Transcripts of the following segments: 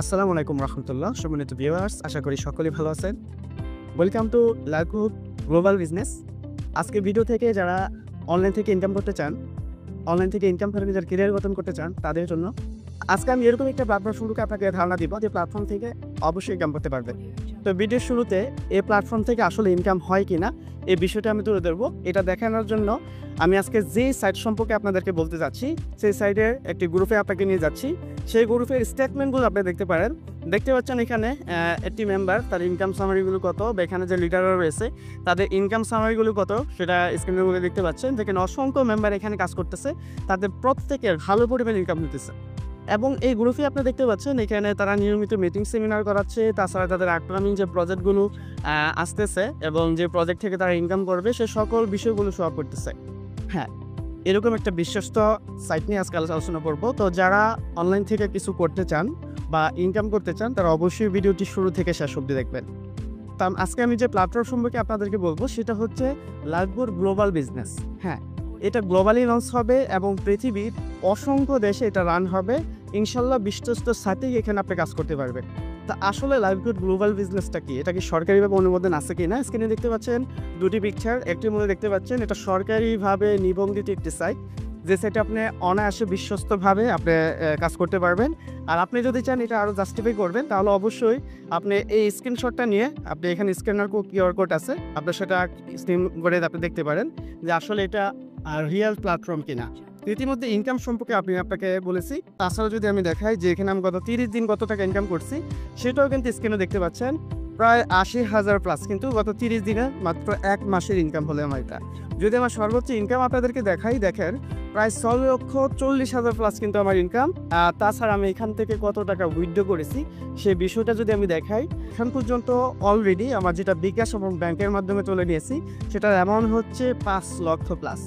আসসালামু আলাইকুম রহমতুল্লাহ, সম্মানিত ভিউয়ার্স, আশা করি সকলেই ভালো আছেন। Welcome to livelihood global business. আজকে ভিডিও থেকে যারা অনলাইন থেকে ইনকাম করতে চান, অনলাইন থেকে ইনকাম করে নিজের ক্যারিয়ার গঠন করতে চান, তাদের জন্য আজকে আমি এরকম একটা প্ল্যাটফর্ম সম্পর্কে আপনাকে ধারণা দিব যে প্ল্যাটফর্ম থেকে অবশ্যই ইনকাম করতে পারবেন। তো ভিডিওর শুরুতে এই প্ল্যাটফর্ম থেকে আসলে ইনকাম হয় কিনা এই বিষয়টা আমি তুলে ধরবো। এটা দেখানোর জন্য আমি আজকে যে সাইট সম্পর্কে আপনাদেরকে বলতে যাচ্ছি, সেই সাইটের একটি গ্রুপে আপনাকে নিয়ে যাচ্ছি। সেই গ্রুপের স্টেটমেন্টগুলো আপনি দেখতে পারেন। দেখতে পাচ্ছেন এখানে একটি মেম্বার তার ইনকাম সামারিগুলো কত, বা এখানে যে লিডাররা রয়েছে তাদের ইনকাম সামারিগুলো কত সেটা স্ক্রিনের মধ্যে দেখতে পাচ্ছেন। দেখেন অসংখ্য মেম্বার এখানে কাজ করতেছে, তাদের প্রত্যেকের ভালো পরিমাণ ইনকাম হতেছে। এবং এই গ্রুপে আপনি দেখতে পাচ্ছেন এখানে তারা নিয়মিত মিটিং সেমিনার করাচ্ছে। তাছাড়া তাদের আপকামিং যে প্রজেক্টগুলো আসতেছে এবং যে প্রজেক্ট থেকে তারা ইনকাম করবে সে সকল বিষয়গুলো শো আপ করতেছে। হ্যাঁ, এরকম একটা বিশ্বস্ত সাইট নিয়ে আজকে আলোচনা করব। তো যারা অনলাইন থেকে কিছু করতে চান বা ইনকাম করতে চান তারা অবশ্যই ভিডিওটি শুরু থেকে শেষ অবধি দেখবেন। তা আজকে আমি যে প্ল্যাটফর্ম সম্পর্কে আপনাদেরকে বলবো সেটা হচ্ছে লাইভহুড গ্লোবাল বিজনেস। হ্যাঁ, এটা গ্লোবালি লঞ্চ হবে এবং পৃথিবীর অসংখ্য দেশে এটা রান হবে। ইনশাল্লাহ বিশ্বস্ত সাইটেই এখানে আপনি কাজ করতে পারবেন। তা আসলে লাইভহুড গ্লোবাল বিজনেসটা কি, এটা কি সরকারিভাবে অনুমোদন আছে কি না? স্ক্রিনে দেখতে পাচ্ছেন দুটি পিকচার, একটির মধ্যে দেখতে পাচ্ছেন এটা সরকারিভাবে নিবন্ধিত একটি সাইট, যে সাইটে আপনি অনায়াসে বিশ্বস্তভাবে আপনি কাজ করতে পারবেন। আর আপনি যদি চান এটা আরও জাস্টিফাই করবেন তাহলে অবশ্যই আপনি এই স্ক্রিনশটটা নিয়ে আপনি এখানে স্ক্যানার কিউআর কোড আছে, আপনি সেটা স্ক্রিন করে আপনি দেখতে পারেন যে আসলে এটা রিয়েল প্ল্যাটফর্ম কিনা। ইতিমধ্যে ইনকাম সম্পর্কে আপনাকে বলেছি। তাছাড়া যদি আমি দেখাই যে এখানে আমি গত 30 দিন কত টাকা ইনকাম করছি সেটাও কিন্তু স্ক্রিনে দেখতে পাচ্ছেন, প্রায় 80,000 প্লাস, কিন্তু গত 30 দিনে মাত্র 1 মাসের ইনকাম হলে আমার এটা। যদি আমার সর্বোচ্চ ইনকাম আপনাদেরকে দেখাই, দেখেন প্রায় 6,40,000 প্লাস কিন্তু আমার ইনকাম। তাছাড়া আমি এখান থেকে কত টাকা উইথড্র করেছি সেই বিষয়টা যদি আমি দেখাই, এখন পর্যন্ত অলরেডি আমার যেটা বিকাশ এবং ব্যাংকের মাধ্যমে তুলে নিয়েছি সেটার অ্যামাউন্ট হচ্ছে 5 লক্ষ প্লাস।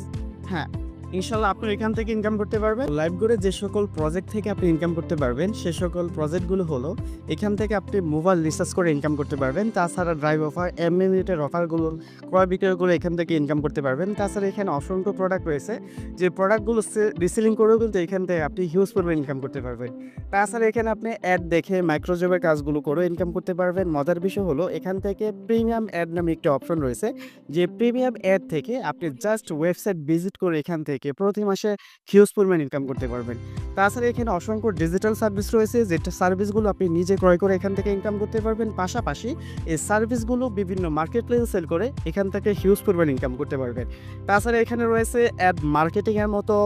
হ্যাঁ, ইনশাল্লাহ আপনি এখান থেকে ইনকাম করতে পারবেন। লাইভ করে যে সকল প্রজেক্ট থেকে আপনি ইনকাম করতে পারবেন সে সকল প্রজেক্টগুলো হলো এখান থেকে আপনি মোবাইল রিচার্জ করে ইনকাম করতে পারবেন। তাছাড়া ড্রাইভ অফার, এমএনএটের অফারগুলো, ক্রয় বিক্রয়গুলো এখান থেকে ইনকাম করতে পারবেন। তাছাড়া এখানে অসংখ্য প্রোডাক্ট রয়েছে, যে প্রোডাক্টগুলো রিসেলিং করেও কিন্তু এখান থেকে আপনি হিউজ পরিমাণ ইনকাম করতে পারবেন। তাছাড়া এখানে আপনি অ্যাড দেখে মাইক্রোজবের কাজগুলো করেও ইনকাম করতে পারবেন। মজার বিষয় হলো এখান থেকে প্রিমিয়াম অ্যাড নামে একটি অপশন রয়েছে, যে প্রিমিয়াম অ্যাড থেকে আপনি জাস্ট ওয়েবসাইট ভিজিট করে এখান থেকে প্রতি মাসে হিউজ পরিমাণ ইনকাম করতে পারবেন। তাছাড়া এখানে অসংখ্য ডিজিটাল সার্ভিস রয়েছে, যেটা সার্ভিসগুলো আপনি নিজে ক্রয় করে এখান থেকে ইনকাম করতে পারবেন। পাশাপাশি এই সার্ভিসগুলো বিভিন্ন মার্কেট প্লেসে সেল করে এখান থেকে হিউজ পরিমাণ ইনকাম করতে পারবেন। তাছাড়া এখানে রয়েছে অ্যাড মার্কেটিংয়ের মতো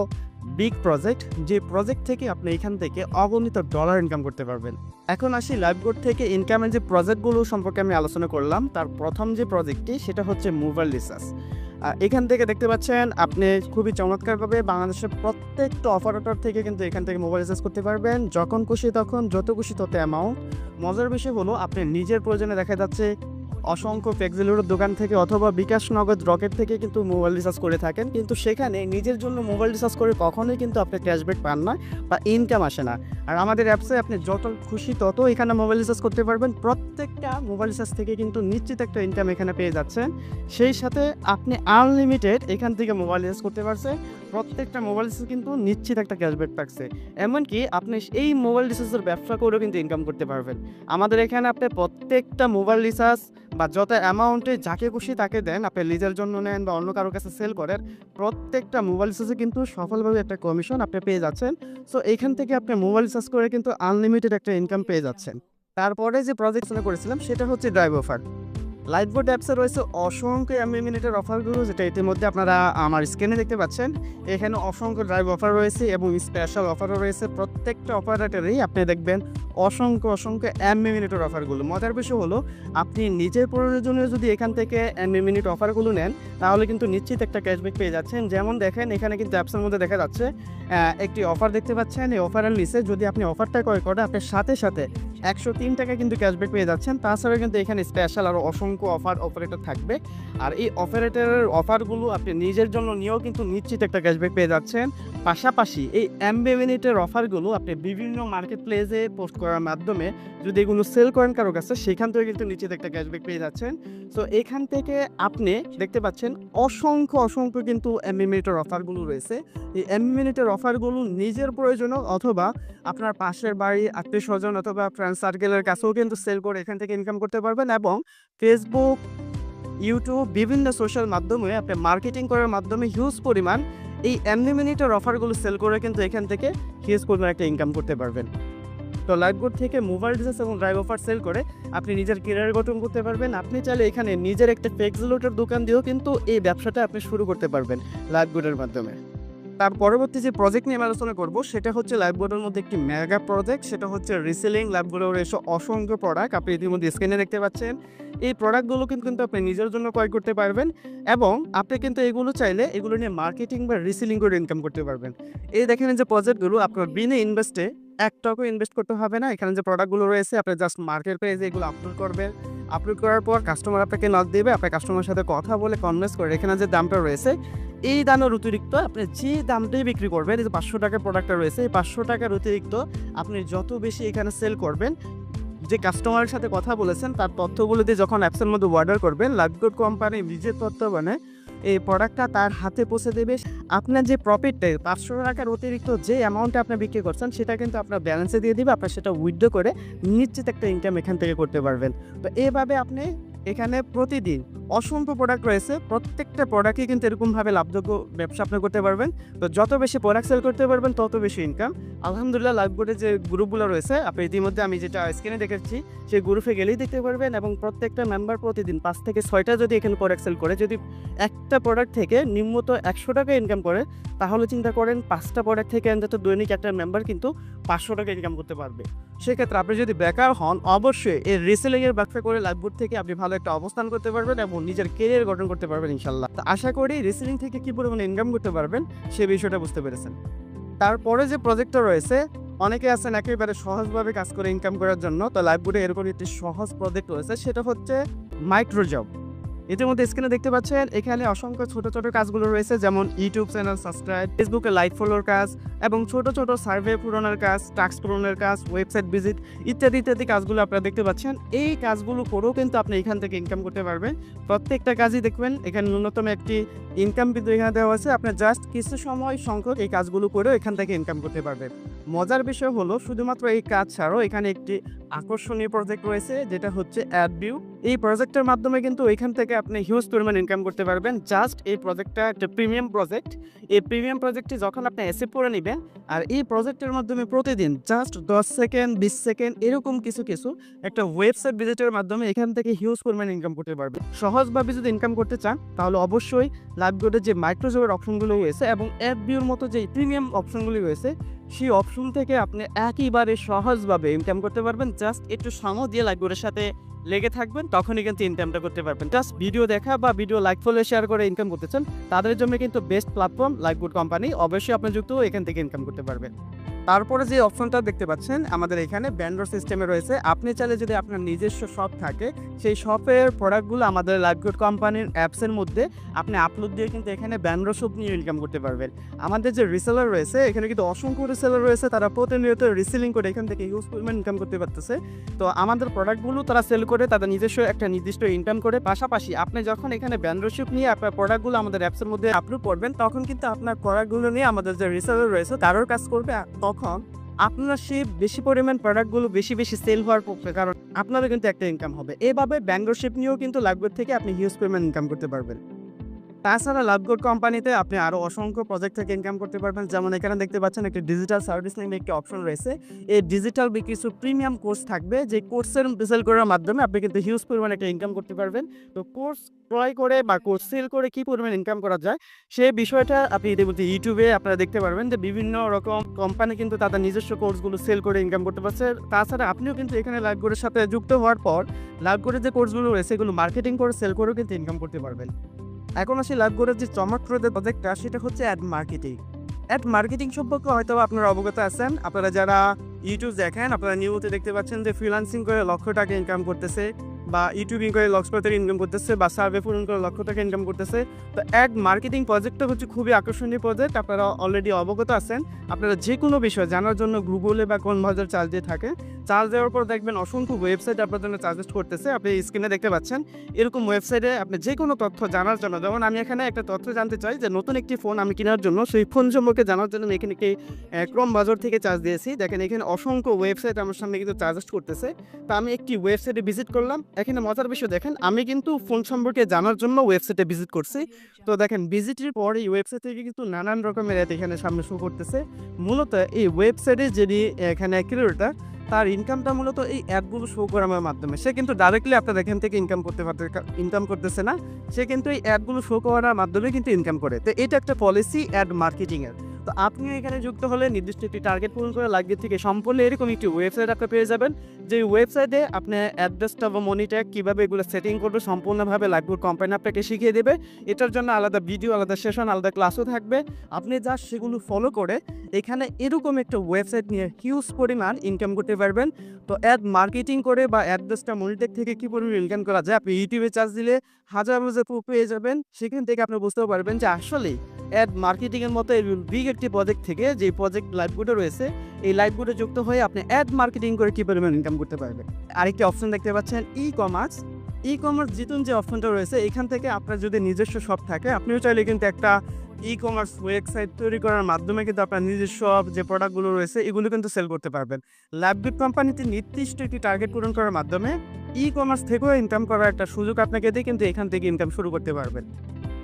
বিগ প্রজেক্ট, যে প্রজেক্ট থেকে আপনি এখান থেকে অগণিত ডলার ইনকাম করতে পারবেন। এখন আসি লাইভহুড থেকে ইনকামের যে প্রজেক্টগুলো সম্পর্কে আমি আলোচনা করলাম, তার প্রথম যে প্রজেক্টটি সেটা হচ্ছে মোবাইল রিচার্জ। এখান থেকে দেখতে পাচ্ছেন আপনি খুবই চমৎকারভাবে বাংলাদেশের প্রত্যেকটা অপারেটর থেকে কিন্তু এখান থেকে মোবাইল রিচার্জ করতে পারবেন, যখন খুশি তখন, যত খুশি তত অ্যামাউন্ট। মজার বিষয় হলো আপনি নিজের প্রয়োজনে দেখা যাচ্ছে অসংখ্য ফ্লেক্সিলোডের দোকান থেকে অথবা বিকাশ নগদ রকেট থেকে কিন্তু মোবাইল রিচার্জ করে থাকেন, কিন্তু সেখানে নিজের জন্য মোবাইল রিচার্জ করে কখনোই কিন্তু আপনি ক্যাশব্যাক পান না বা ইনকাম আসে না। আর আমাদের অ্যাপসে আপনি যত খুশি তত এখানে মোবাইল রিচার্জ করতে পারবেন। প্রত্যেকটা মোবাইল রিচার্জ থেকে কিন্তু নিশ্চিত একটা ইনকাম এখানে পেয়ে যাচ্ছেন। সেই সাথে আপনি আনলিমিটেড এখান থেকে মোবাইল রিচার্জ করতে পারছেন। প্রত্যেকটা মোবাইল রিচার্জ কিন্তু নিশ্চিত একটা ক্যাশব্যাক থাকছে। এমনকি আপনি এই মোবাইল রিচার্জের ব্যবসা করেও কিন্তু ইনকাম করতে পারবেন। আমাদের এখানে আপনি প্রত্যেকটা মোবাইল রিচার্জ বা যত অ্যামাউন্টে যাকে খুশি তাকে দেন, আপনি নিজের জন্য নেন বা অন্য কারোর কাছে সেল করেন, প্রত্যেকটা মোবাইল রিচার্জে কিন্তু সফলভাবে একটা কমিশন আপনি পেয়ে যাচ্ছেন। সো এখান থেকে আপনি মোবাইল রিচার্জ করে কিন্তু আনলিমিটেড একটা ইনকাম পেয়ে যাচ্ছেন। তারপরে যে প্রজেক্ট করেছিলাম সেটা হচ্ছে ড্রাইভ অফার। লাইভহুড অ্যাপসে রয়েছে অসংখ্য এমএনএটের অফারগুলো, যেটা ইতিমধ্যে আপনারা আমার স্ক্রিনে দেখতে পাচ্ছেন। এখানে অসংখ্য ড্রাইভ অফার রয়েছে এবং স্পেশাল অফারও রয়েছে। প্রত্যেকটা অপারেটরেই আপনি দেখবেন অসংখ্য এমএনএটের অফারগুলো। মজার বিষয় হলো আপনি নিজের প্রয়োজনে যদি এখান থেকে এমএনএট অফারগুলো নেন তাহলে কিন্তু নিশ্চিত একটা ক্যাশব্যাক পেয়ে যাচ্ছেন। যেমন দেখেন এখানে কিন্তু অ্যাপসের মধ্যে দেখা যাচ্ছে একটি অফার দেখতে পাচ্ছেন। এই অফারের নিচে যদি আপনি অফারটা ক্রয় করেন আপনার সাথে 103 টাকা কিন্তু ক্যাশব্যাক পেয়ে যাচ্ছেন। তাছাড়া কিন্তু এখানে স্পেশাল আরও অসংখ্য অপারেটর থাকবে, আর এই অপারেটরের অফারগুলো আপনি নিজের জন্য নিয়েও কিন্তু নিশ্চিত একটা ক্যাশব্যাক পেয়ে যাচ্ছেন। পাশাপাশি এই এমবিমিনিটের অফারগুলো আপনি বিভিন্ন মার্কেট প্লেসে পোস্ট করার মাধ্যমে যদি এগুলো সেল করেন কারো কাছে, সেখান থেকে কিন্তু নিশ্চিত একটা ক্যাশব্যাক পেয়ে যাচ্ছেন। সো এখান থেকে আপনি দেখতে পাচ্ছেন অসংখ্য কিন্তু এমবিমিনিটের অফারগুলো রয়েছে। এই এমবিমিনিটের অফারগুলো নিজের প্রয়োজনও অথবা আপনার পাশের বাড়ি, আত্মীয় স্বজন অথবা ফ্রেন্ডস ফ্রেন্ড সার্কেলের কাছেও কিন্তু সেল করে এখান থেকে ইনকাম করতে পারবেন এবং ফেসবুক, ইউটিউব বিভিন্ন সোশ্যাল মাধ্যমে আপনি মার্কেটিং করার মাধ্যমে হিউজ পরিমাণ এই অ্যানলিমিটেড অফারগুলো সেল করে কিন্তু এখান থেকে হিউজ পরিমাণ একটা ইনকাম করতে পারবেন। তো লাইফবোট থেকে মোবাইল ডিভাইস এবং ড্রাইভ অফার সেল করে আপনি নিজের কেরিয়ার গঠন করতে পারবেন। আপনি চাইলে এখানে নিজের একটা ফ্লেক্সিলোটের দোকান দিয়েও কিন্তু এই ব্যবসাটা আপনি শুরু করতে পারবেন লাইফবোটের মাধ্যমে। তার পরবর্তী যে প্রজেক্ট নিয়ে আলোচনা করব সেটা হচ্ছে লাইফবোটের মধ্যে একটি মেগা প্রজেক্ট, সেটা হচ্ছে রিসেলিং। লাইফবোটের এসব অসংখ্য প্রোডাক্ট আপনি ইতিমধ্যে স্ক্রিনে দেখতে পাচ্ছেন। এই প্রোডাক্টগুলো কিন্তু আপনি নিজের জন্য ক্রয় করতে পারবেন এবং আপনি কিন্তু এগুলো চাইলে এগুলো নিয়ে মার্কেটিং বা রিসেলিং করে ইনকাম করতে পারবেন। এই দেখেন যে প্রজেক্টগুলো আপনার বিনা ইনভেস্টে 1 টাকাও ইনভেস্ট করতে হবে না। এখানে যে প্রোডাক্টগুলো রয়েছে আপনি জাস্ট মার্কেট পেজে এগুলো আপলোড করবেন। আপলোড করার পর কাস্টমার আপনাকে নক দেবে, আপনার কাস্টমারের সাথে কথা বলে কনভিন্স করে এখানে যে দামটা রয়েছে এই দামের অতিরিক্ত আপনি যে দামটাই বিক্রি করবেন, এই যে 500 টাকার প্রোডাক্টটা রয়েছে এই 500 টাকার অতিরিক্ত আপনি যত বেশি এখানে সেল করবেন, যে কাস্টমারের সাথে কথা বলেছেন তার তথ্যগুলো দিয়ে যখন অ্যাপসের মধ্যে অর্ডার করবেন, লাইফবোট কোম্পানি নিজের তথ্য মানে এই প্রোডাক্টটা তার হাতে পৌঁছে দেবে। আপনার যে প্রফিটটা 500 টাকার অতিরিক্ত যে অ্যামাউন্টে আপনি বিক্রি করছেন সেটা কিন্তু আপনার ব্যালেন্সে দিয়ে দিবে, আপনার সেটা উইথড্র করে নিশ্চিত একটা ইনকাম এখান থেকে করতে পারবেন। তো এইভাবে আপনি এখানে প্রতিদিন অসংখ্য প্রোডাক্ট রয়েছে, প্রত্যেকটা প্রোডাক্টই কিন্তু এরকমভাবে লাভযোগ্য ব্যবসা আপনি করতে পারবেন। তো যত বেশি প্রোডাক্ট সেল করতে পারবেন তত বেশি ইনকাম। আলহামদুলিল্লাহ লাইফবোটের যে গ্রুপগুলো রয়েছে আপনি ইতিমধ্যে আমি যেটা স্ক্রিনে দেখেছি সেই গ্রুপে গেলেই দেখতে পারবেন এবং প্রত্যেকটা মেম্বার প্রতিদিন 5 থেকে 6টা যদি এখানে প্রোডাক্ট সেল করে, যদি একটা প্রোডাক্ট থেকে নিম্নত 100 টাকা ইনকাম করে তাহলে চিন্তা করেন 5টা প্রোডাক্ট থেকে অন্তত দৈনিক একটা মেম্বার কিন্তু 500 টাকা ইনকাম করতে পারবে। সেক্ষেত্রে আপনি যদি বেকার হন অবশ্যই এই রিসেলিংয়ের ব্যবসা করে লাইফবোট থেকে আপনি ভালো একটা অবস্থান করতে পারবেন এবং নিজের কেরিয়ার গঠন করতে পারবেন ইনশাল্লাহ। তো আশা করি রিসেলিং থেকে কী পরিমাণে ইনকাম করতে পারবেন সে বিষয়টা বুঝতে পেরেছেন। তারপরে যে প্রজেক্টটা রয়েছে, অনেকে আছেন একেবারে সহজভাবে কাজ করে ইনকাম করার জন্য, তো লাইফবোটে এরকম একটি সহজ প্রজেক্ট রয়েছে সেটা হচ্ছে মাইক্রো জব। ইতিমধ্যে স্ক্রিনে দেখতে পাচ্ছেন এখানে অসংখ্য ছোট ছোট কাজগুলো রয়েছে, যেমন ইউটিউব চ্যানেল সাবস্ক্রাইব, ফেসবুকে লাইক ফলোর কাজ এবং ছোট ছোট সার্ভে পূরণের কাজ, টাস্ক পূরণের কাজ, ওয়েবসাইট ভিজিট ইত্যাদি ইত্যাদি কাজগুলো আপনারা দেখতে পাচ্ছেন। এই কাজগুলো করেও কিন্তু আপনি এখান থেকে ইনকাম করতে পারবেন। প্রত্যেকটা কাজই দেখবেন এখানে ন্যূনতম একটি ইনকাম কিন্তু এখানে দেওয়া আছে, আপনি জাস্ট কিছু সময় সংখ্যক এই কাজগুলো করেও এখান থেকে ইনকাম করতে পারবেন। মজার বিষয় হলো শুধুমাত্র এই কাজ ছাড়াও এখানে একটি আকর্ষণীয় প্রজেক্ট রয়েছে যেটা হচ্ছে অ্যাডভিউ। এই প্রজেক্টের মাধ্যমে কিন্তু এখান থেকে আপনি হিউজ পরিমাণ ইনকাম করতে পারবেন। জাস্ট এই প্রজেক্টটা একটা প্রিমিয়াম প্রজেক্ট। এই প্রিমিয়াম প্রজেক্টটি যখন আপনি অ্যাসেপ্ট করে নেবেন আর এই প্রজেক্টের মাধ্যমে প্রতিদিন জাস্ট 10 সেকেন্ড 20 সেকেন্ড এরকম কিছু একটা ওয়েবসাইট ভিজিটের মাধ্যমে এখান থেকে হিউজ পরিমাণ ইনকাম করতে পারবেন। সহজভাবে যদি ইনকাম করতে চান তাহলে অবশ্যই লাইফবোটের যে মাইক্রোজবের অপশনগুলো রয়েছে এবং অ্যাডভিউর মতো যে প্রিমিয়াম অপশনগুলি রয়েছে সেই অপশন থেকে আপনি একেবারে সহজভাবে ইনকাম করতে পারবেন। জাস্ট একটু সময় দিয়ে লাইফবোটের সাথে লেগে থাকবেন, তখনই কিন্তু ইনকামটা করতে পারবেন। জাস্ট ভিডিও দেখা বা ভিডিও লাইক ফলো শেয়ার করে ইনকাম করতে চান তাদের জন্য কিন্তু বেস্ট প্ল্যাটফর্ম লাইফবোট কোম্পানি, অবশ্যই আপনি যুক্ত এখান থেকে ইনকাম করতে পারবেন। তারপরে যে অপশনটা দেখতে পাচ্ছেন আমাদের এখানে ব্যান্ডর সিস্টেমে রয়েছে। আপনি চাইলে যদি আপনার নিজস্ব শপ থাকে সেই শপের প্রোডাক্টগুলো আমাদের লাইফবোট কোম্পানির অ্যাপসের মধ্যে আপনি আপলোড দিয়ে কিন্তু এখানে ব্যান্ডর শপ নিয়ে ইনকাম করতে পারবেন। আমাদের যে রিসেলার রয়েছে এখানে কিন্তু অসংখ্য রিসেলার রয়েছে, তারা প্রতিনিয়ত রিসেলিং করে এখান থেকে হিউজ পরিমাণ ইনকাম করতে পারতেছে। তো আমাদের প্রোডাক্টগুলো তারা সেল করে তাদের নিজস্ব একটা নির্দিষ্ট ইনকাম করে, পাশাপাশি আপনি যখন এখানে ব্যান্ডরশিপ নিয়ে আপনার প্রোডাক্টগুলো আমাদের অ্যাপসের মধ্যে আপলোড করবেন তখন কিন্তু আপনার প্রোডাক্টগুলো নিয়ে আমাদের যে রিসেলার রয়েছে তারও কাজ করবে, তখন আপনার সেই বেশি পরিমাণ প্রোডাক্টগুলো বেশি সেল হওয়ার পক্ষে, কারণ আপনারও কিন্তু একটা ইনকাম হবে। এভাবে ব্যান্ডরশিপ নিয়েও কিন্তু লাইফবোট থেকে আপনি হিউজ পরিমাণ ইনকাম করতে পারবেন। তাছাড়া লাইফবোট কোম্পানিতে আপনি আরও অসংখ্য প্রজেক্ট থেকে ইনকাম করতে পারবেন, যেমন এখানে দেখতে পাচ্ছেন একটি ডিজিটাল সার্ভিস নামে একটি অপশন রয়েছে। এই ডিজিটাল কিছু প্রিমিয়াম কোর্স থাকবে, যে কোর্সের সেল করার মাধ্যমে আপনি কিন্তু হিউজ পরিমাণ একটা ইনকাম করতে পারবেন। তো কোর্স ক্রয় করে বা কোর্স সেল করে কী পরিমাণ ইনকাম করা যায় সেই বিষয়টা আপনি ইতিমধ্যে ইউটিউবে আপনারা দেখতে পারবেন যে বিভিন্ন রকম কোম্পানি কিন্তু তাদের নিজস্ব কোর্সগুলো সেল করে ইনকাম করতে পারছে। তাছাড়া আপনিও কিন্তু এখানে লাইফবোটের সাথে যুক্ত হওয়ার পর লাইফবোটের যে কোর্সগুলো রয়েছে এগুলো মার্কেটিং করে সেল করেও কিন্তু ইনকাম করতে পারবেন। এখন আসি লাইফবোটের যে চমৎকার প্রজেক্টটা সেটা হচ্ছে অ্যাড মার্কেটিং। অ্যাড মার্কেটিং সম্পর্কে হয়তো আপনারা অবগত আছেন। আপনারা যারা ইউটিউব দেখেন আপনারা নিউজে দেখতে পাচ্ছেন যে ফ্রিল্যান্সিং করে লক্ষ টাকা ইনকাম করতেছে, বা ইউটিউবিং করে লক্ষ টাকা ইনকাম করতেছে, বা সার্ভে পূরণ করে লক্ষ টাকা ইনকাম করতেছে। তো অ্যাড মার্কেটিং প্রজেক্টটা হচ্ছে খুবই আকর্ষণীয় প্রজেক্ট, আপনারা অলরেডি অবগত আছেন। আপনারা যে কোনো বিষয় জানার জন্য গুগলে বা কোন ভাষার চার্জ দিয়ে থাকে চার্জ দেওয়ার পর দেখবেন অসংখ্য ওয়েবসাইট আপনার জন্য সাজেস্ট করতেছে। আপনি স্ক্রিনে দেখতে পাচ্ছেন এরকম ওয়েবসাইটে আপনি যে কোনো তথ্য জানার জন্য, যেমন আমি এখানে একটা তথ্য জানতে চাই যে নতুন একটি ফোন আমি কেনার জন্য, সেই ফোন সম্পর্কে জানার জন্য আমি এখানে একটি ক্রোম বাজার থেকে চার্জ দিয়েছি। দেখেন এখানে অসংখ্য ওয়েবসাইট আমার সামনে কিন্তু সাজেস্ট করতেছে। তো আমি একটি ওয়েবসাইটে ভিজিট করলাম। এখানে মজার বিষয় দেখেন, আমি কিন্তু ফোন সম্পর্কে জানার জন্য ওয়েবসাইটে ভিজিট করছি। তো দেখেন ভিজিটের পর এই ওয়েবসাইট থেকে কিন্তু নানান রকমের অ্যাড এখানে সামনে শো করতেছে। মূলত এই ওয়েবসাইটে যিনি এখানে ক্রিয়েটর, তার ইনকামটা মূলত এই অ্যাডগুলো শো করানোর মাধ্যমে। সে কিন্তু ডাইরেক্টলি আপনার এখান থেকে ইনকাম করতেছে না, সে কিন্তু এই অ্যাডগুলো শো করার মাধ্যমে কিন্তু ইনকাম করে। তো এটা একটা পলিসি অ্যাড মার্কেটিংয়ের। তো আপনি এখানে যুক্ত হলে নির্দিষ্ট একটি টার্গেট পূরণ করে লাগবে থেকে সম্পূর্ণ এরকম একটি ওয়েবসাইট আপনি পেয়ে যাবেন, যে ওয়েবসাইটে আপনি অ্যাড্রেসটা বা মনি ট্যাগ কীভাবে এগুলো সেটিং করবে সম্পূর্ণভাবে লাইভবোর্ড কোম্পানি আপনাকে শিখিয়ে দেবে। এটার জন্য আলাদা ভিডিও, আলাদা সেশন, আলাদা ক্লাসও থাকবে। আপনি যা সেগুলো ফলো করে এখানে এরকম একটা ওয়েবসাইট নিয়ে হিউজ পরিমাণ ইনকাম করতে পারবেন। তো অ্যাড মার্কেটিং করে বা অ্যাড্রেসটা মনিটেক থেকে কী পরিমাণ ইনকাম করা যায়, আপনি ইউটিউবে চার্জ দিলে হাজার হাজার পেয়ে যাবেন। সেখান থেকে আপনি বুঝতেও পারবেন যে আসলেই অ্যাড মার্কেটিংয়ের মতো বিগ একটি প্রজেক্ট থেকে, যে প্রজেক্ট লাইভবোর্ডে রয়েছে, এই লাইভবোর্ডে যুক্ত হয়ে আপনি অ্যাড মার্কেটিং করে কী পরিমাণ ইনকাম করতে পারবেন। আরেকটি অপশন দেখতে পাচ্ছেন ই কমার্স। জিতুন যে অপশনটা রয়েছে, এখান থেকে আপনার যদি নিজস্ব শপ থাকে, আপনিও চাইলে কিন্তু একটা ই কমার্স ওয়েবসাইট তৈরি করার মাধ্যমে কিন্তু আপনার নিজস্ব যে প্রোডাক্টগুলো রয়েছে এগুলো কিন্তু সেল করতে পারবেন। লাইভবোর্ড কোম্পানিতে নির্দিষ্ট একটি টার্গেট পূরণ করার মাধ্যমে ই কমার্স থেকেও ইনকাম করার একটা সুযোগ আপনাকে দিয়ে কিন্তু এখান থেকে ইনকাম শুরু করতে পারবেন।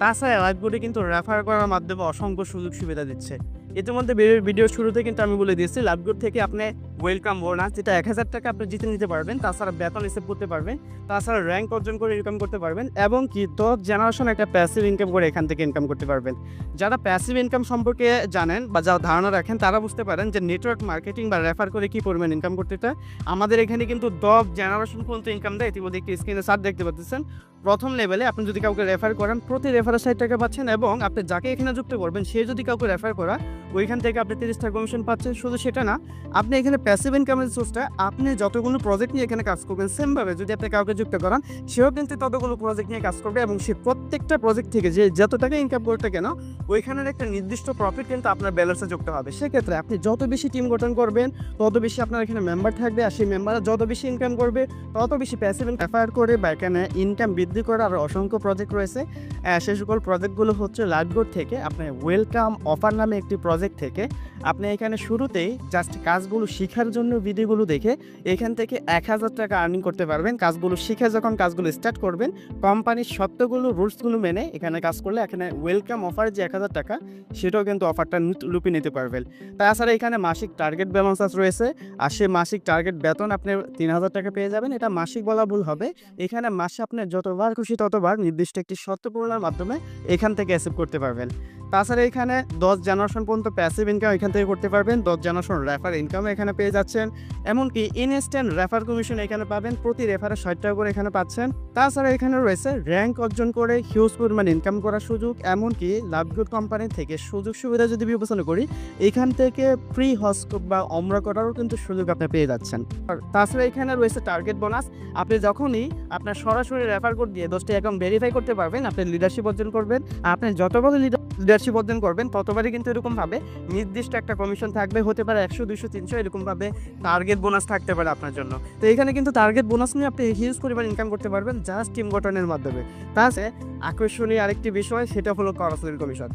তাছাড়া লাইভবোর্ডে কিন্তু রেফার করার মাধ্যমে অসংখ্য সুযোগ সুবিধা দিচ্ছে। ইতিমধ্যে ভিডিও শুরুতে কিন্তু আমি বলে দিয়েছি, লাইভবোর্ড থেকে আপনি ওয়েলকাম বোনাস, যেটা 1000 টাকা আপনি জিতে নিতে পারবেন। তাছাড়া বেতন রিসিভ করতে পারবেন, তাছাড়া র্যাঙ্ক অর্জন করে ইনকাম করতে পারবেন, এবং কি 10 জেনারেশন একটা প্যাসিভ ইনকাম করে এখান থেকে ইনকাম করতে পারবেন। যারা প্যাসিভ ইনকাম সম্পর্কে জানেন বা যারা ধারণা রাখেন, তারা বুঝতে পারেন যে নেটওয়ার্ক মার্কেটিং বা রেফার করে কী পরিমাণ ইনকাম করতে চায়। আমাদের এখানে কিন্তু 10 জেনারেশন পর্যন্ত ইনকাম দেয়। ইতিমধ্যে একটি স্ক্রিনে চার্ট দেখতে পাচ্ছেন। প্রথম লেভেলে আপনি যদি কাউকে রেফার করেন, প্রতি রেফারে 60 টাকা পাচ্ছেন, এবং আপনি যাকে এখানে যুক্ত করবেন সে যদি কাউকে রেফার করা, ওইখান থেকে আপনি 30 টাকা কমিশন পাচ্ছেন। শুধু সেটা না, আপনি এখানে প্যাসিভ ইনকামের সোর্সটা, আপনি যতগুলো প্রজেক্ট নিয়ে এখানে কাজ করবেন, সেমভাবে যদি আপনি কাউকে যুক্ত করান, সেও কিন্তু ততগুলো প্রজেক্ট নিয়ে কাজ করবে, এবং সে প্রত্যেকটা প্রজেক্ট থেকে যে যত টাকা ইনকাম করতে কেন, ওইখানের একটা নির্দিষ্ট প্রফিট কিন্তু আপনার ব্যালেন্সে যুক্ত হবে। সেক্ষেত্রে আপনি যত বেশি টিম গঠন করবেন, তত বেশি আপনার এখানে মেম্বার থাকবে, আর সেই মেম্বাররা যত বেশি ইনকাম করবে, তত বেশি প্যাসিভ রেফার করে বা এখানে ইনকাম বৃদ্ধি করার আরও অসংখ্য প্রজেক্ট রয়েছে। সে সকল প্রজেক্টগুলো হচ্ছে লাইভবোর্ড থেকে আপনি ওয়েলকাম অফার নামে একটি প্রজেক্ট থেকে আপনি এখানে শুরুতেই জাস্ট কাজগুলো শেখার জন্য ভিডিওগুলো দেখে এখান থেকে 1000 টাকা আর্নিং করতে পারবেন। কাজগুলো শিখে যখন কাজগুলো স্টার্ট করবেন, কোম্পানির সত্যগুলো রুলসগুলো মেনে এখানে কাজ করলে এখানে ওয়েলকাম অফার যে 1000 টাকা, সেটাও কিন্তু অফারটা লুপে নিতে পারবেন। তাছাড়া এখানে মাসিক টার্গেট ব্যালেন্স রয়েছে, আর সে মাসিক টার্গেট বেতন আপনি 3000 টাকা পেয়ে যাবেন। এটা মাসিক বলা ভুল হবে, এখানে মাসে আপনি যতবার খুশি ততবার নির্দিষ্ট একটি শর্ত পূরণের মাধ্যমে এখান থেকে অ্যাসেপ্ট করতে পারবেন। তাছাড়া এখানে 10 জেনারেশন পর্যন্ত প্যাসিভ ইনকাম এখান থেকে করতে পারবেন, 10 জেনারেশন রেফার ইনকাম এখানে পেয়ে যাচ্ছেন, এমনকি ইনস্ট্যান্ট রেফার কমিশন এখানে পাবেন, প্রতি রেফারে 60 টাকা করে এখানে পাচ্ছেন। তাছাড়া এখানে রয়েছে র্যাঙ্ক অর্জন করে হিউজ পরিমাণ ইনকাম করার সুযোগ, এমনকি লাইভবোর্ড কোম্পানি থেকে সুযোগ সুবিধা যদি বিবেচনা করি, এখান থেকে ফ্রি হজ বা ওমরা করারও কিন্তু সুযোগ আপনি পেয়ে যাচ্ছেন। আর তাছাড়া এখানে রয়েছে টার্গেট বোনাস। আপনি যখনই আপনার সরাসরি রেফার কোড দিয়ে 10টি অ্যাকাউন্ট ভেরিফাই করতে পারবেন, আপনি লিডারশিপ অর্জন করবেন। আপনি যতবার লিডারশিপ অর্জন করবেন ততবারই কিন্তু এরকমভাবে নির্দিষ্ট একটা কমিশন থাকবে, হতে পারে 100, 200, 300, এরকমভাবে টার্গেট বোনাস থাকতে পারে আপনার জন্য। তো এখানে কিন্তু টার্গেট বোনাস নিয়ে আপনি হিউজ পরিমাণ ইনকাম করতে পারবেন জাস্ট টিম গঠনের মাধ্যমে। তাছাড়া আকর্ষণীয় আরেকটি বিষয়, সেটা হলো করসেল কমিশন।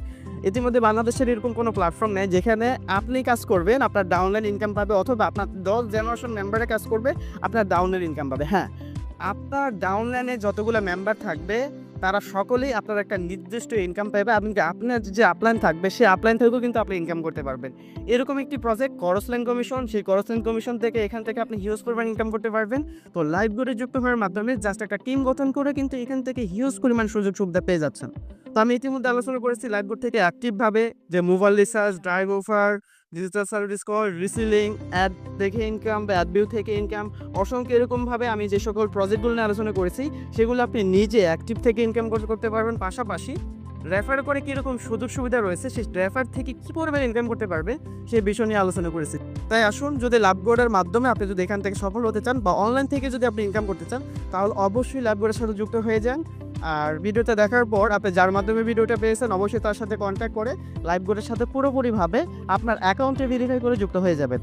ইতিমধ্যে বাংলাদেশের এরকম কোনো প্ল্যাটফর্ম নেই যেখানে আপনি কাজ করবেন আপনার ডাউনলাইন ইনকাম পাবে, অথবা আপনার 10 জেনারেশন মেম্বারে কাজ করবে আপনার ডাউনলাইন ইনকাম পাবে। হ্যাঁ, আপনার ডাউনলাইনে যতগুলো মেম্বার থাকবে তারা সকলেই আপনার একটা নির্দিষ্ট ইনকাম পাবে, এবং আপনার যে আপলাইন থাকবে সেই আপলাইন থেকেও কিন্তু আপনি ইনকাম করতে পারবেন। এরকম একটি প্রজেক্ট করসলাইন কমিশন, সেই করসলাইন কমিশন থেকে এখান থেকে আপনি হিউজ পরিমাণ ইনকাম করতে পারবেন। তো লাইভবোর্ডে যুক্ত হওয়ার মাধ্যমে জাস্ট একটা টিম গঠন করে কিন্তু এখান থেকে হিউজ পরিমাণ সুযোগ সুবিধা পেয়ে যাচ্ছেন। তো আমি ইতিমধ্যে আলোচনা করেছি লাইভবোর্ড থেকে অ্যাক্টিভভাবে যে mobile recharge, drive offer, digital service call, reselling, ad দেখে ইনকাম বা অ্যাড ভিউ থেকে ইনকাম, অসংখ্য এরকমভাবে আমি যে সকল প্রজেক্টগুলো নিয়ে আলোচনা করেছি সেগুলো আপনি নিজে অ্যাক্টিভ থেকে ইনকাম করতে পারবেন। পাশাপাশি রেফার করে কীরকম সুযোগ সুবিধা রয়েছে, সেই রেফার থেকে কী পরিমাণ ইনকাম করতে পারবে সেই বিষয় নিয়ে আলোচনা করেছি। তাই আসুন, যদি লাইভবোর্ডের মাধ্যমে আপনি যদি এখান থেকে সফল হতে চান বা অনলাইন থেকে যদি আপনি ইনকাম করতে চান, তাহলে অবশ্যই লাইভবোর্ডের সাথে যুক্ত হয়ে যান। আর ভিডিওটা দেখার পর আপনি যার মাধ্যমে ভিডিওটা পেয়েছেন অবশ্যই তার সাথে কন্ট্যাক্ট করে লাইভবোর্ডের সাথে পুরোপুরিভাবে আপনার অ্যাকাউন্টে ভেরিফাই করে যুক্ত হয়ে যাবেন।